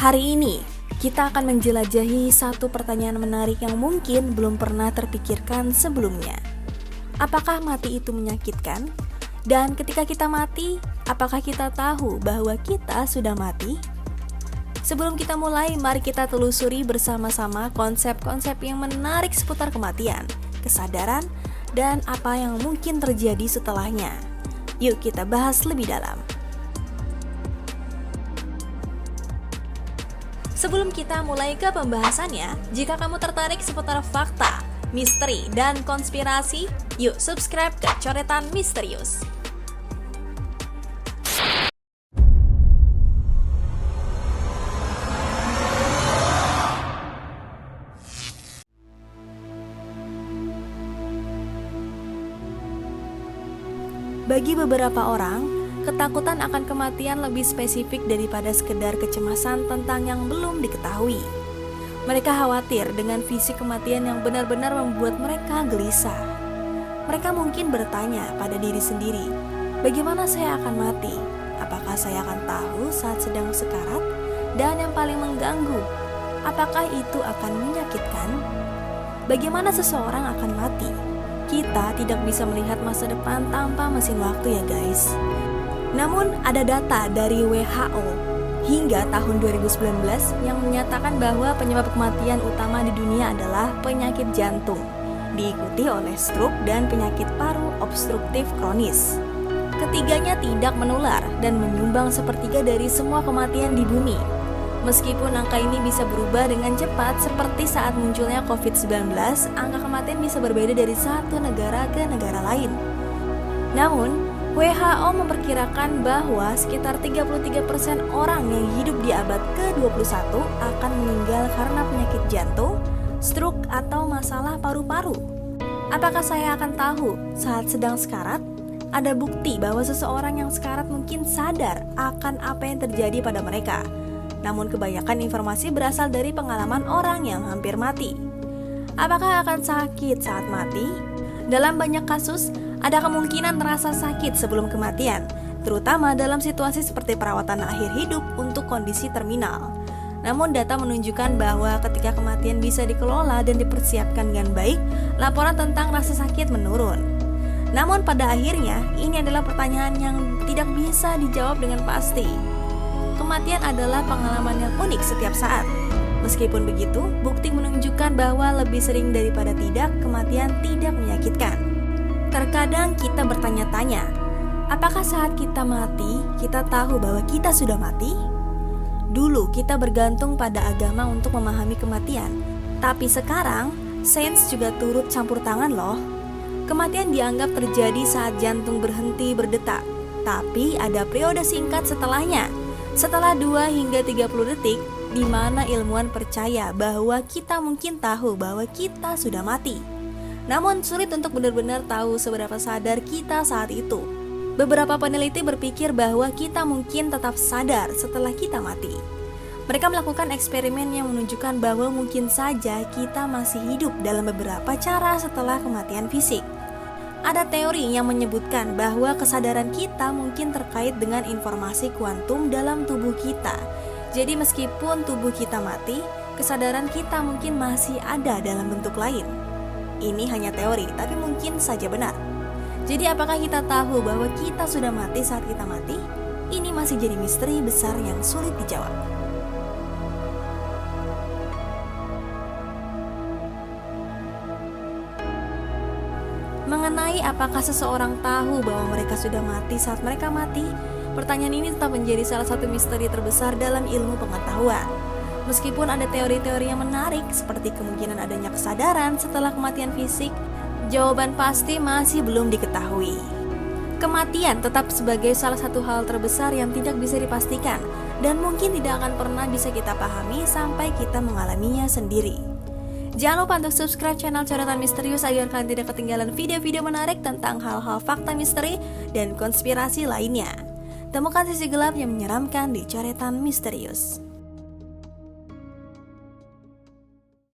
Hari ini, kita akan menjelajahi satu pertanyaan menarik yang mungkin belum pernah terpikirkan sebelumnya. Apakah mati itu menyakitkan? Dan ketika kita mati, apakah kita tahu bahwa kita sudah mati? Sebelum kita mulai, mari kita telusuri bersama-sama konsep-konsep yang menarik seputar kematian, kesadaran, dan apa yang mungkin terjadi setelahnya. Yuk kita bahas lebih dalam. Sebelum kita mulai ke pembahasannya, jika kamu tertarik seputar fakta, misteri, dan konspirasi, yuk subscribe ke Coretan Misterius. Bagi beberapa orang, ketakutan akan kematian lebih spesifik daripada sekedar kecemasan tentang yang belum diketahui. Mereka khawatir dengan fisik kematian yang benar-benar membuat mereka gelisah. Mereka mungkin bertanya pada diri sendiri, bagaimana saya akan mati? Apakah saya akan tahu saat sedang sekarat? Dan yang paling mengganggu, apakah itu akan menyakitkan? Bagaimana seseorang akan mati? Kita tidak bisa melihat masa depan tanpa mesin waktu ya guys. Namun ada data dari WHO hingga tahun 2019 yang menyatakan bahwa penyebab kematian utama di dunia adalah penyakit jantung, diikuti oleh stroke dan penyakit paru obstruktif kronis. Ketiganya tidak menular dan menyumbang sepertiga dari semua kematian di bumi. Meskipun angka ini bisa berubah dengan cepat seperti saat munculnya COVID-19, angka kematian bisa berbeda dari satu negara ke negara lain. Namun, WHO memperkirakan bahwa sekitar 33% orang yang hidup di abad ke-21 akan meninggal karena penyakit jantung, stroke, atau masalah paru-paru. Apakah saya akan tahu saat sedang sekarat? Ada bukti bahwa seseorang yang sekarat mungkin sadar akan apa yang terjadi pada mereka. Namun kebanyakan informasi berasal dari pengalaman orang yang hampir mati. Apakah akan sakit saat mati? Dalam banyak kasus, ada kemungkinan terasa sakit sebelum kematian, terutama dalam situasi seperti perawatan akhir hidup untuk kondisi terminal. Namun data menunjukkan bahwa ketika kematian bisa dikelola dan dipersiapkan dengan baik, laporan tentang rasa sakit menurun. Namun pada akhirnya, ini adalah pertanyaan yang tidak bisa dijawab dengan pasti. Kematian adalah pengalaman yang unik setiap saat. Meskipun begitu, bukti menunjukkan bahwa lebih sering daripada tidak, kematian tidak menyakitkan. Terkadang kita bertanya-tanya, apakah saat kita mati, kita tahu bahwa kita sudah mati? Dulu kita bergantung pada agama untuk memahami kematian, tapi sekarang sains juga turut campur tangan loh. Kematian dianggap terjadi saat jantung berhenti berdetak, tapi ada periode singkat setelahnya. Setelah 2 hingga 30 detik, di mana ilmuwan percaya bahwa kita mungkin tahu bahwa kita sudah mati. Namun sulit untuk benar-benar tahu seberapa sadar kita saat itu. Beberapa peneliti berpikir bahwa kita mungkin tetap sadar setelah kita mati. Mereka melakukan eksperimen yang menunjukkan bahwa mungkin saja kita masih hidup dalam beberapa cara setelah kematian fisik. Ada teori yang menyebutkan bahwa kesadaran kita mungkin terkait dengan informasi kuantum dalam tubuh kita. Jadi meskipun tubuh kita mati, kesadaran kita mungkin masih ada dalam bentuk lain. Ini hanya teori, tapi mungkin saja benar. Jadi apakah kita tahu bahwa kita sudah mati saat kita mati? Ini masih jadi misteri besar yang sulit dijawab. Mengenai apakah seseorang tahu bahwa mereka sudah mati saat mereka mati, pertanyaan ini tetap menjadi salah satu misteri terbesar dalam ilmu pengetahuan. Meskipun ada teori-teori yang menarik seperti kemungkinan adanya kesadaran setelah kematian fisik, jawaban pasti masih belum diketahui. Kematian tetap sebagai salah satu hal terbesar yang tidak bisa dipastikan dan mungkin tidak akan pernah bisa kita pahami sampai kita mengalaminya sendiri. Jangan lupa untuk subscribe channel Coretan Misterius agar kalian tidak ketinggalan video-video menarik tentang hal-hal fakta misteri dan konspirasi lainnya. Temukan sisi gelap yang menyeramkan di Coretan Misterius.